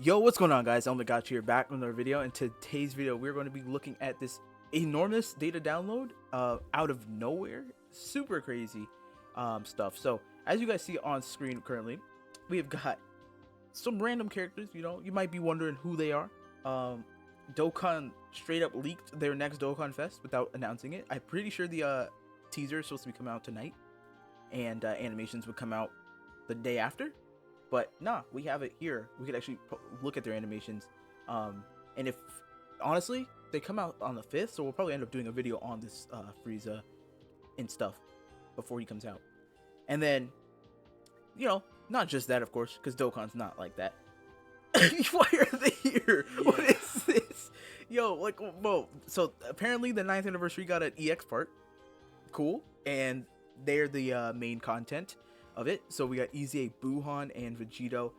Yo, what's going on, guys? Got here back with another video. In today's video, we're going to be looking at this enormous data download out of nowhere. Super crazy stuff. So as you guys see on screen currently, we have got some random characters. You might be wondering who they are. Dokkan straight up leaked their next Dokkan Fest without announcing it. I'm pretty sure the teaser is supposed to be coming out tonight, and animations would come out the day after. But nah, we have it here. We could actually look at their animations. And if, honestly, they come out on the 5th, so we'll probably end up doing a video on this Frieza and stuff before he comes out. And then, not just that, of course, because Dokkan's not like that. Why are they here? Yeah. What is this? Yo, whoa. So apparently the 9th anniversary got an EX part. Cool. And they're the main content of it. So we got EZA, BUUHAN, and VEGITO.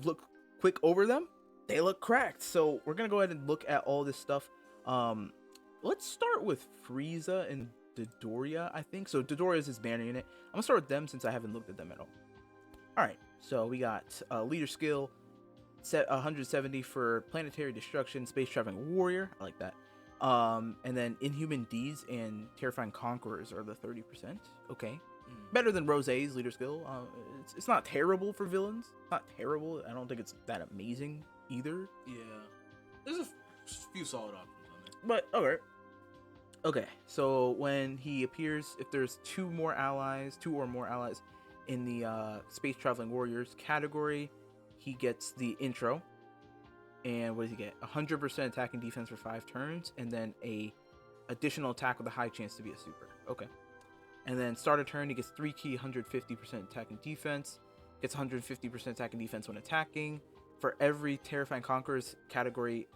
Look quick over them. They look cracked. So we're gonna go ahead and look at all this stuff. Let's start with Frieza and Dodoria, I think. So Dodoria is his banner unit. I'm gonna start with them since I haven't looked at them at all. Alright, so we got leader skill, 170 for planetary destruction, space traveling warrior. I like that. And then inhuman deeds and terrifying conquerors are the 30%. Okay. Better than Rosé's leader skill. It's not terrible for villains. Not terrible. I don't think it's that amazing either. Yeah, there's a few solid options on there. But okay. So when he appears, if there's two or more allies in the space traveling warriors category, he gets the intro. And what does he get? 100% attack and defense for 5 turns, and then a additional attack with a high chance to be a super. Okay. And then start a turn, he gets 3 key, 150% attack and defense. Gets 150% attack and defense when attacking. For every Terrifying Conquerors category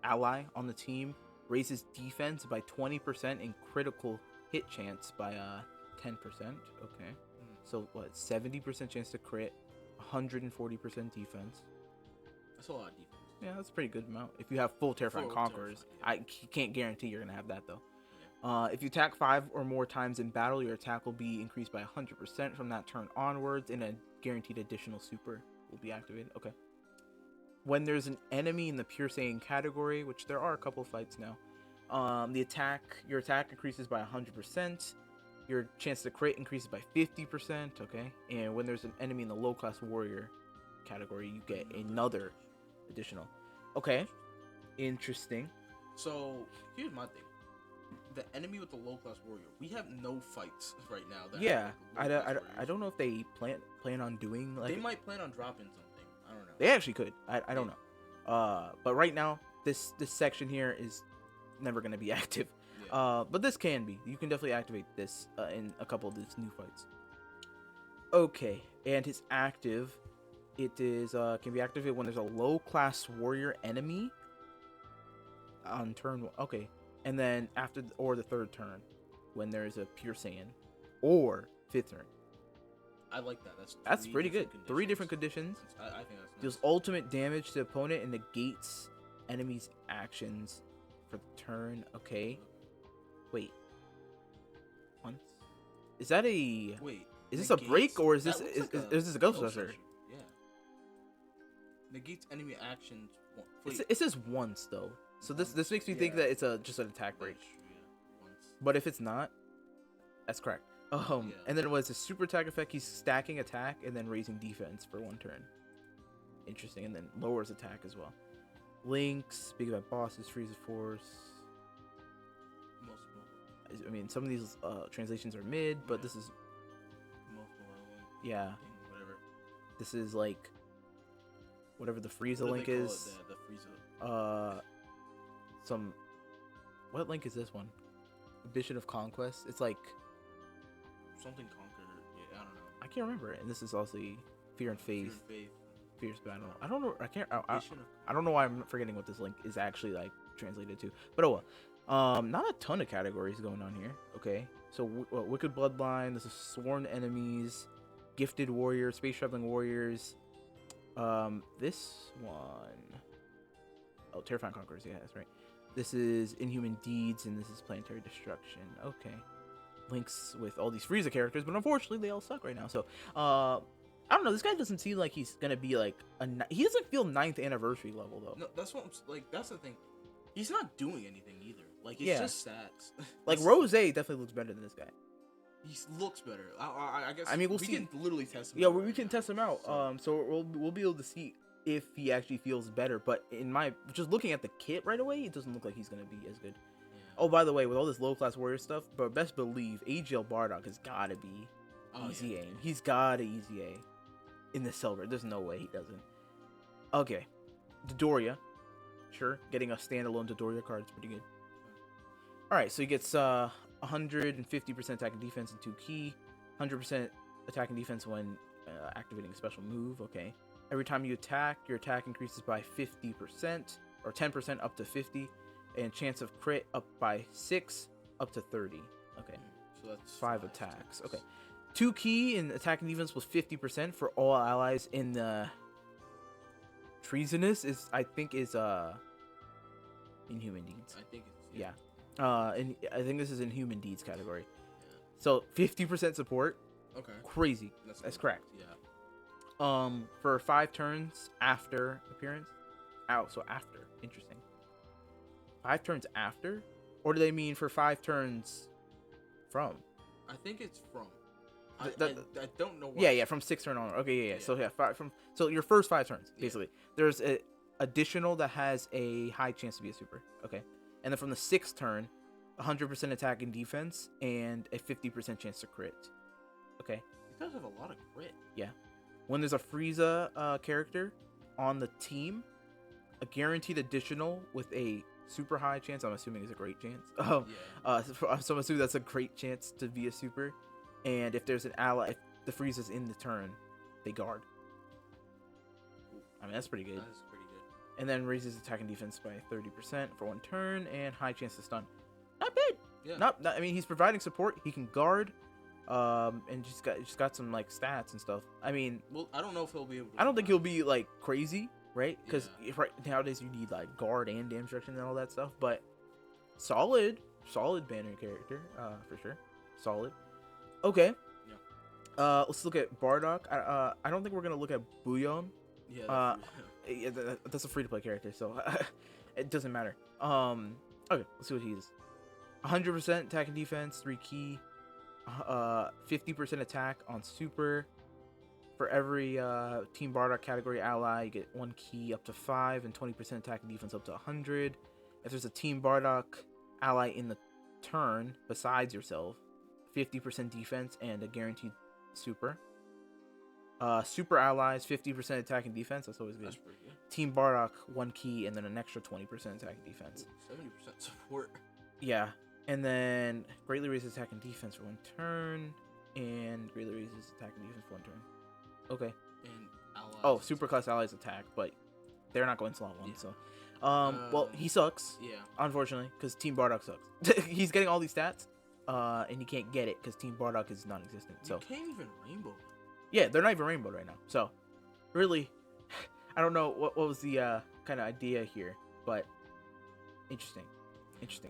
ally on the team, raises defense by 20% and critical hit chance by 10%. Okay. So what? 70% chance to crit, 140% defense. That's a lot of defense. Yeah, that's a pretty good amount. If you have full Terrifying Conquerors, yeah. I can't guarantee you're gonna have that though. If you attack 5 or more times in battle, your attack will be increased by 100% from that turn onwards, and a guaranteed additional super will be activated. Okay. When there's an enemy in the Pure Saiyan category, which there are a couple fights now, your attack increases by 100%. Your chance to crit increases by 50%. Okay. And when there's an enemy in the low class warrior category, you get another additional. Okay. Interesting. So here's my thing. The enemy with the low class warrior, we have no fights right now. Yeah, I don't know if they plan on doing like. They might plan on dropping something. I don't know. They actually could. I don't know. But right now this section here is never gonna be active. Yeah. But this can be. You can definitely activate this in a couple of these new fights. Okay, and his active, it is can be activated when there's a low class warrior enemy on turn 1. Okay. And then after the 3rd turn, when there is a Pure Saiyan, or 5th turn. I like that. That's pretty good. 3 different conditions. I think that's nice. Deals ultimate damage to the opponent and negates enemies' actions for the turn. Okay. Wait. Once. Is that a? Wait. Is this a break or is this a Ghostbuster? Yeah. Negates enemy actions. It says once though. So this makes me think that it's just an attack break. Yeah, but if it's not, that's correct. And then it was a super attack effect. He's stacking attack and then raising defense for 1 turn. Interesting. And then lowers attack as well. Links, big about bosses, Frieza Force. I mean, some of these translations are mid, but this is whatever. This is like whatever the Frieza link is. The Frieza. What link is this one? Ambition of Conquest. It's like something conquer. Yeah, I don't know. I can't remember it. And this is also Fear and Faith. Fierce Battle. I don't know. I don't know why I'm forgetting what this link is actually like translated to. But oh well. Not a ton of categories going on here. Okay. So Wicked Bloodline. This is Sworn Enemies, Gifted Warriors, Space Traveling Warriors. This one. Oh, Terrifying Conquerors. Yeah, that's right. This is Inhuman Deeds, and this is Planetary Destruction. Okay. Links with all these Frieza characters, but unfortunately they all suck right now. So, I don't know. This guy doesn't seem like he's gonna be like he doesn't feel 9th anniversary level though. No, that's what like. That's the thing. He's not doing anything either. Like it's Yeah. just stats. Like Rose definitely looks better than this guy. He looks better. I guess. I mean, we'll we see. can literally test him. Yeah, out we right can now. test him out. So we'll be able to see if he actually feels better. But just looking at the kit right away, it doesn't look like he's gonna be as good. Yeah. Oh, by the way, with all this low class warrior stuff, but best believe AGL Bardock has gotta be easy aim. He's gotta easy A in the silver. There's no way he doesn't. Okay, Dodoria, sure, getting a standalone Dodoria card is pretty good. All right, so he gets 150% attack and defense and 2 key, 100% attack and defense when activating a special move. Okay, every time you attack, your attack increases by 50% or 10% up to 50, and chance of crit up by 6 up to 30. Okay, so that's 5 attacks. Okay, 2 key in attack and defense was 50% for all allies in the treasonous I think is Inhuman Deeds. I think it's Yeah. And I think this is in Human Deeds category. Yeah. So 50% support. Okay. Crazy. That's correct. Yeah. For 5 turns after appearance. Ow, so after. Interesting. 5 turns after? Or do they mean for 5 turns from? I think it's from. I don't know. Yeah, from 6 turn on. Okay, yeah. So 5 so your first 5 turns basically. There's a additional that has a high chance to be a super. Okay. And then from the 6th turn, 100% attack and defense and a 50% chance to crit. Okay. These guys have a lot of crit. Yeah. When there's a Frieza character on the team, a guaranteed additional with a super high chance. I'm assuming is a great chance. So I'm assuming that's a great chance to be a super. And if there's an ally, if the Frieza's in the turn, they guard. I mean, that's pretty good. That is pretty good. And then raises attack and defense by 30% for 1 turn and high chance to stun. Not bad. Yeah. Not I mean, he's providing support. He can guard, and just got some like stats and stuff. I mean, well, I don't know if he'll be able to. I don't think he'll be like crazy, right? Because right nowadays you need like guard and damage reduction and all that stuff. But solid banner character, for sure. Solid. Okay. Yeah. Let's look at Bardock. I don't think we're gonna look at BUUHAN. Yeah. Yeah, that's a free to play character, so it doesn't matter. Okay, let's see what he is. 100% attack and defense, 3 key, 50% attack on super. For every Team Bardock category ally, you get 1 key up to 5 and 20% attack and defense up to 100. If there's a Team Bardock ally in the turn besides yourself, 50% defense and a guaranteed super. Super allies, 50% attack and defense. That's always good. That's pretty good. Team Bardock, 1 key, and then an extra 20% attack and defense. 70% support. Yeah. And then greatly raises attack and defense for 1 turn. And greatly raises attack and defense for 1 turn. Okay. And allies. Oh, super class allies attack, but they're not going slot 1, Yeah. so. Well, he sucks. Yeah. Unfortunately, because Team Bardock sucks. He's getting all these stats, and he can't get it because Team Bardock is non-existent. So. You can't even rainbow. Yeah, they're not even rainbow right now. So, really, I don't know what was the kind of idea here, but interesting.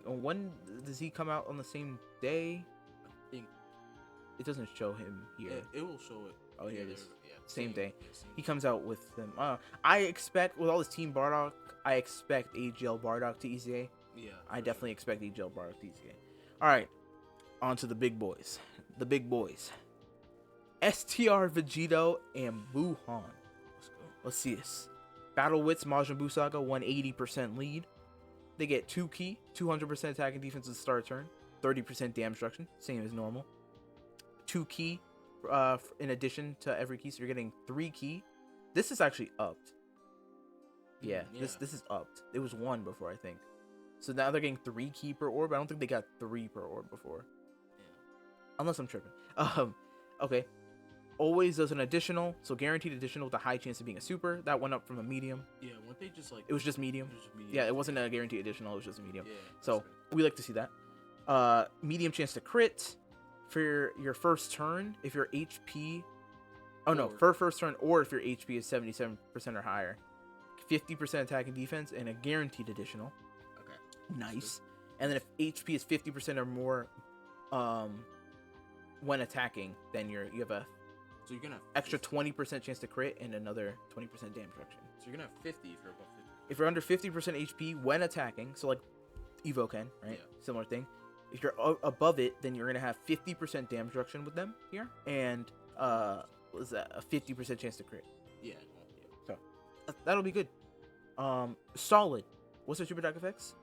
When does he come out on the same day? I think it doesn't show him here. It will show it. Oh, here it is. Yeah, Same day. Yeah, same He comes out with them. I expect with all this Team Bardock, I expect AGL Bardock to EZA. Yeah. I definitely expect AGL Bardock to EZA. All right, on to the big boys. The big boys. STR VEGITO and BUUHAN. Let's go. Let's see this. Battle Wits Majin Buu Saga 180% lead. They get 2 key, 200% attack and defense at the start of turn, 30% damage reduction, same as normal. 2 key in addition to every key, so you're getting 3 key. This is actually upped. Yeah, this is upped. It was 1 before, I think. So now they're getting 3 key per orb. I don't think they got 3 per orb before. Yeah. Unless I'm tripping. Okay. Always does an additional, so guaranteed additional with a high chance of being a super. That went up from a medium. Yeah, weren't they just like... It was just medium. Yeah, it wasn't a guaranteed additional, it was just a medium. Yeah, so we like to see that. Medium chance to crit for your first turn if your HP... Oh no, for first turn or if your HP is 77% or higher. 50% attack and defense and a guaranteed additional. Okay. Nice. And then if HP is 50% or more when attacking, then you have a So you're gonna have extra 50. 20% chance to crit, and another 20% damage reduction. So you're gonna have 50 if you're above 50. If you're under 50% HP when attacking, so like Evoken, right? Yeah. Similar thing. If you're above it, then you're gonna have 50% damage reduction with them here, and what is that? A 50% chance to crit. Yeah. So that'll be good. Solid. What's their super attack effects?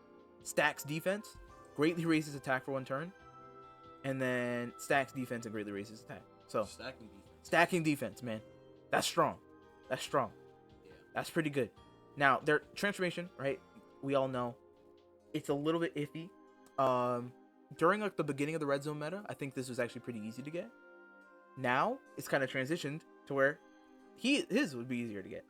Stacks defense, greatly raises attack for 1 turn, and then stacks defense and greatly raises attack. So stacking defense, man, that's strong. That's strong. Yeah. That's pretty good. Now their transformation, right? We all know it's a little bit iffy. During like the beginning of the red zone meta, I think this was actually pretty easy to get. Now it's kind of transitioned to where his would be easier to get,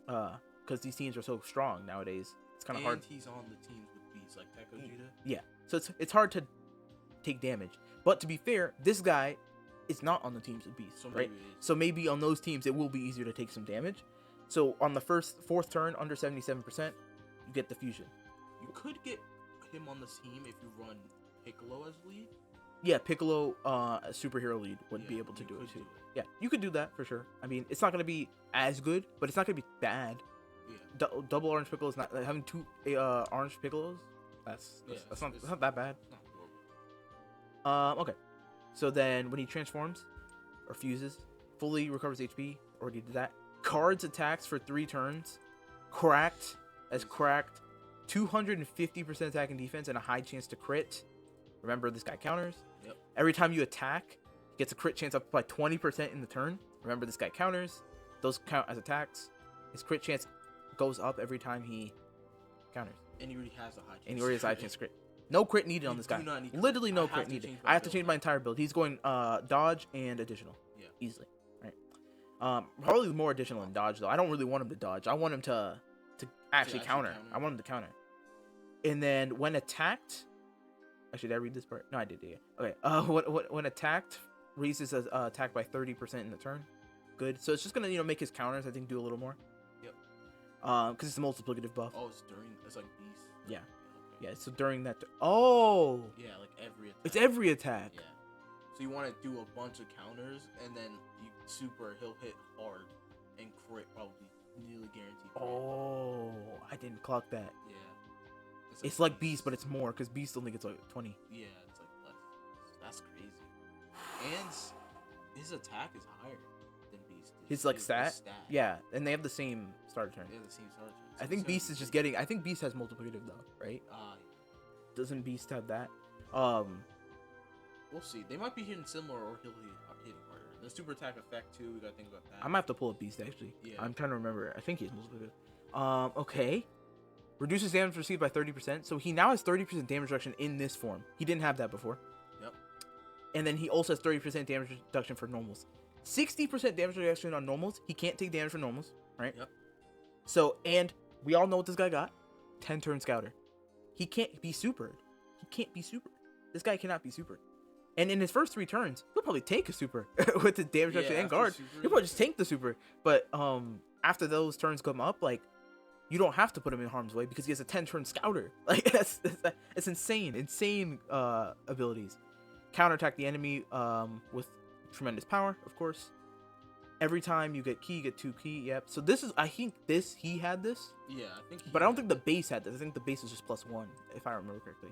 because these teams are so strong nowadays. It's kind of hard. And he's on the teams with beasts like Tech Vegeta. Yeah, so it's hard to take damage. But to be fair, this guy is not on the teams with beasts, So right? So maybe on those teams it will be easier to take some damage. So on the fourth turn under 77%, you get the fusion. You could get him on the team if you run Piccolo as lead. Yeah, Piccolo, superhero lead, would be able to do it too. Yeah, you could do that for sure. I mean, it's not going to be as good, but it's not going to be bad. Yeah. Double orange piccolo is not having 2 orange piccolos. That's not that bad. Okay. So then when he transforms or fuses, fully recovers HP. Already did that. Cards attacks for 3 turns. Cracked. 250% attack and defense and a high chance to crit. Remember, this guy counters. Yep. Every time you attack, he gets a crit chance up by 20% in the turn. Remember, this guy counters. Those count as attacks. His crit chance goes up every time he counters. And he already has a high chance. And he already has a high chance to crit. No crit needed on this guy. Literally no crit needed. I have to change my entire build. He's going dodge and additional. Yeah. Easily. Right. Probably more additional than dodge though. I don't really want him to dodge. I want him to actually counter. I want him to counter. And then when attacked, actually, did I read this part? No, I did. Yeah. Okay. When attacked, raises his attack by 30% in the turn. Good. So it's just gonna make his counters, I think, do a little more. Yep. Because it's a multiplicative buff. Oh, it's like beast. Yeah. Okay. Yeah. So during that. Oh. Yeah, like every attack. It's every attack. Yeah. So you want to do a bunch of counters, and then he'll hit hard and crit, probably nearly guaranteed crit. Oh, I didn't clock that. Yeah. It's like Beast, but it's more, because Beast only gets like 20. Yeah, it's like less. That's crazy. And his attack is higher than Beast. His stat? Yeah, and they have the same starter turn. They have the same starter turn. I think Beast is just getting. I think Beast has multiplicative though, right? Yeah. Doesn't Beast have that? We'll see. They might be hitting similar, or he'll hitting harder. The super attack effect too. We gotta think about that. I might have to pull a Beast actually. Yeah. I'm trying to remember. I think he has multiplicative. Okay. Reduces damage received by 30%. So he now has 30% damage reduction in this form. He didn't have that before. Yep. And then he also has 30% damage reduction for normals. 60% damage reduction on normals. He can't take damage for normals, right? Yep. So, and we all know what this guy got. 10 turn scouter. He can't be supered. He can't be supered. This guy cannot be supered. And in his first 3 turns, he'll probably take a super with the damage reduction and guard. He'll probably just tank the super. But after those turns come up, like, you don't have to put him in harm's way because he has a 10 turn scouter. Like, that's insane abilities. Counterattack the enemy with tremendous power, of course. Every time you get key, you get 2 key. Yep. So this is, I think he had this. Yeah, I think. But I don't think the base had this. I think the base is just +1, if I remember correctly.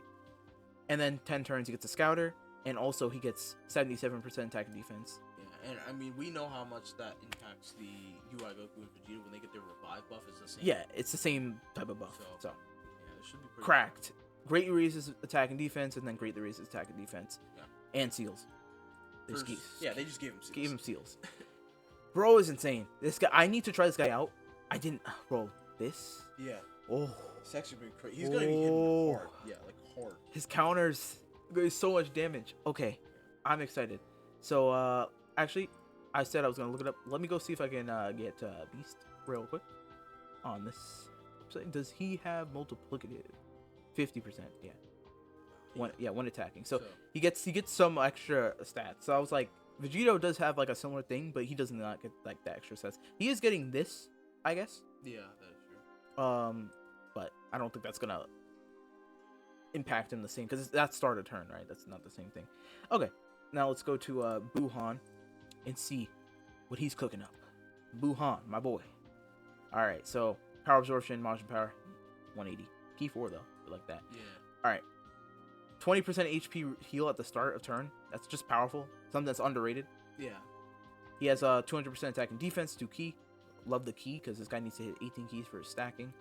And then 10 turns, he gets a scouter, and also he gets 77% attack and defense. Yeah, and I mean, we know how much that impacts the UI Goku and Vegeta when they get their revive buff. Is the same. Yeah, it's the same type of buff. So yeah, it should be pretty cracked. Greatly raises attack and defense, and then greatly raises attack and defense. Yeah. And seals. They just gave him seals. Gave him seals. Bro is insane. This guy, I need to try this guy out. I didn't, bro. This. Yeah. Oh. It's actually been crazy. He's gonna be hitting hard. Yeah, like hard. His counters do so much damage. Okay, I'm excited. So actually, I said I was gonna look it up. Let me go see if I can get Beast real quick on this website. Does he have multiplicative? 50%. Yeah. One attacking. So he gets some extra stats. So I was like, Vegito does have like a similar thing, but he does not get like the extra stats. He is getting this, I guess. Yeah, that is true. But I don't think that's gonna impact him the same because that's start a turn, right? That's not the same thing. Okay, now let's go to BUUHAN and see what he's cooking up. BUUHAN, my boy. All right, so power absorption, motion power, 180. Key 4 though, I like that. Yeah. All right, 20% HP heal at the start of turn. That's just powerful. Something that's underrated. Yeah. He has 200% attack and defense, 2 key. Love the key because this guy needs to hit 18 keys for his stacking.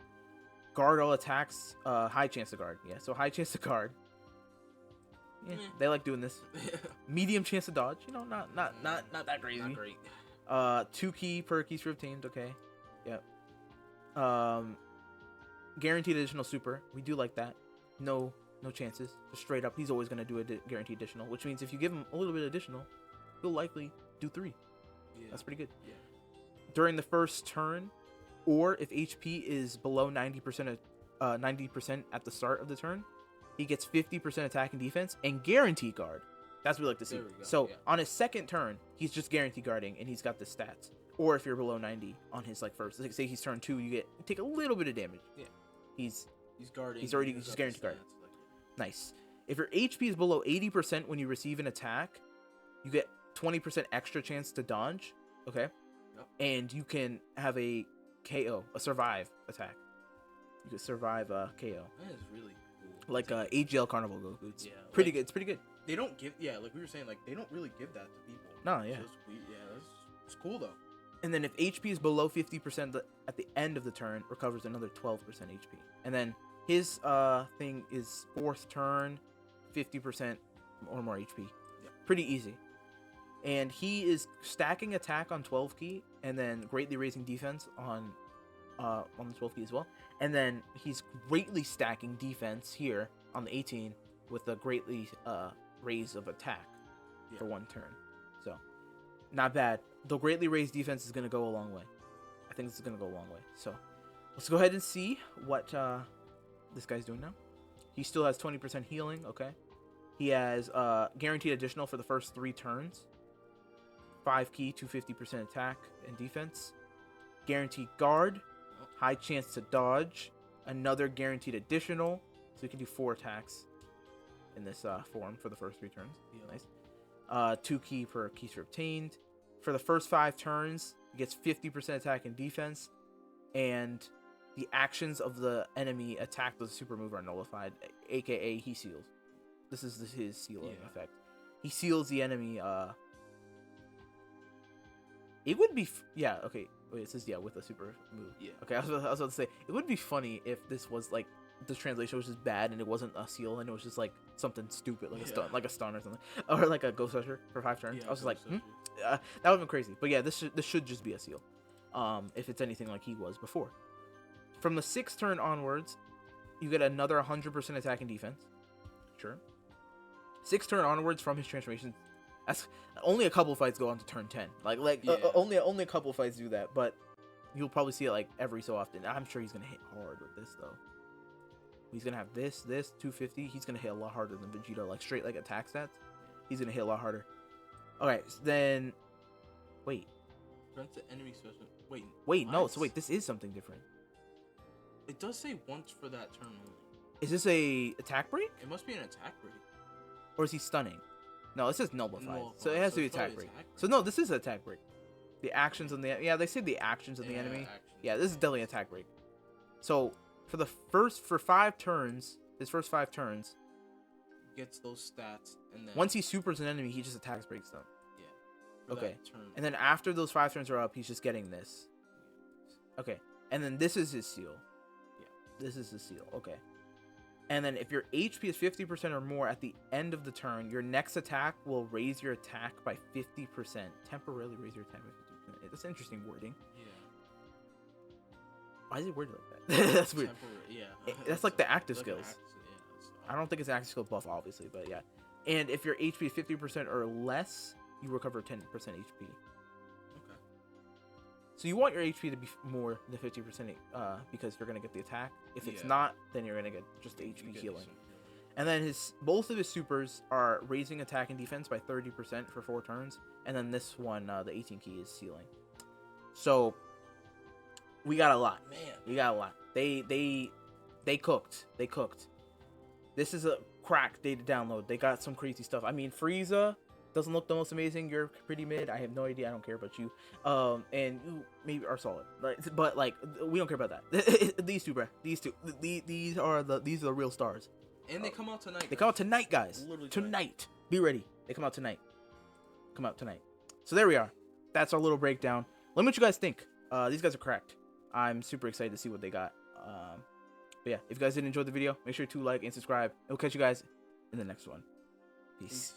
Guard all attacks, high chance to guard. Yeah, so high chance to guard. Yeah, they like doing this. Medium chance to dodge. You know, not that crazy. Not great. 2 key per keys obtained. Okay. Yep. Guaranteed additional super. We do like that. No chances. Just straight up, he's always gonna do a guaranteed additional, which means if you give him a little bit additional, he'll likely do 3. Yeah. That's pretty good. Yeah. During the first turn, or if HP is below 90% at the start of the turn, he gets 50% attack and defense and guarantee guard. That's what we like to see. So on his second turn, he's just guarantee guarding and he's got the stats. Or if you're below 90 on his like first, like say he's turn 2, you take a little bit of damage. Yeah. He's guarding. He's guaranteed guard. Nice. If your HP is below 80% when you receive an attack, you get 20% extra chance to dodge. Okay. Yep. And you can have a KO, a survive attack. You can survive a KO. That is really cool. Like AGL Carnival Goku. It's pretty good. It's pretty good. They don't give, like we were saying, like they don't really give that to people. No, yeah. It's cool though. And then if HP is below 50% at the end of the turn, recovers another 12% HP. And then his thing is 4th turn, 50% or more HP. Yeah. Pretty easy. And he is stacking attack on 12 key and then greatly raising defense on the 12 key as well. And then he's greatly stacking defense here on the 18 with a greatly raise of attack for 1 turn. So not bad. The greatly raised defense is going to go a long way. I think this is going to go a long way. So let's go ahead and see what this guy's doing now. He still has 20% healing. Okay. He has guaranteed additional for the first 3 turns. 5 key, 250% attack and defense. Guaranteed guard. High chance to dodge. Another guaranteed additional. So we can do 4 attacks in this form for the first 3 turns. Nice. 2 key per keys obtained. For the first 5 turns, he gets 50% attack and defense. And the actions of the enemy attacked with a super move are nullified. AKA he seals. This is his sealing effect. He seals the enemy. It would be okay. Wait, it says with a super move. Yeah. Okay, I was about to say it would be funny if this was like the translation was just bad and it wasn't a seal and it was just like something stupid like a stun or something, or like a ghost usher for 5 turns. I was just like, that would have been crazy. But yeah, this should just be a seal. If it's anything like he was before. From the 6th turn onwards, you get another 100% attack and defense. Sure. 6th turn onwards from his transformation. That's only a couple fights go on to turn 10. Only a couple fights do that, but you'll probably see it like every so often. I'm sure he's gonna hit hard with this though. He's gonna have this 250. He's gonna hit a lot harder than Vegito, like straight like attack stats. He's gonna hit a lot harder. Okay, so then wait. Grants the enemy special. Wait, no. So wait, this is something different. It does say once for that turn only. Is this a attack break? It must be an attack break. Or is he stunning? No, it says nullified. So it has to be attack break. Attack break. So no, this is an attack break. The actions on the they say the actions of the enemy. Actions. Yeah, this is definitely an attack break. So for 5 turns, his first 5 turns, gets those stats, and then once he supers an enemy, he just attacks breaks them. Yeah. Okay. And then after those 5 turns are up, he's just getting this. Okay. And then this is his seal. Yeah. This is his seal. Okay. And then if your HP is 50% or more at the end of the turn, your next attack will raise your attack by 50%. Temporarily raise your attack by 50%. That's interesting wording. Yeah. Why is it worded like that? That's weird. That's like the active like skills. I don't think it's an active skill buff, obviously, but yeah. And if your HP is 50% or less, you recover 10% HP. Okay. So you want your HP to be more than 50% because you're going to get the attack. If it's not, then you're going to get just the HP healing. And then both of his supers are raising attack and defense by 30% for 4 turns. And then this one, the 18 key, is sealing. So we got a lot. Man. We got a lot. They cooked. They cooked. This is a crack data download. They got some crazy stuff. I mean, Frieza, doesn't look the most amazing. You're pretty mid. I have no idea. I don't care about you. And you maybe are solid, right? But like, we don't care about that. These two, bruh. These are the real stars. And they come out tonight. They come out tonight, guys. Literally Tonight. Be ready. They come out tonight. So there we are. That's our little breakdown. Let me know what you guys think. These guys are cracked. I'm super excited to see what they got. But yeah, if you guys did enjoy the video, make sure to like and subscribe. And we'll catch you guys in the next one. Peace.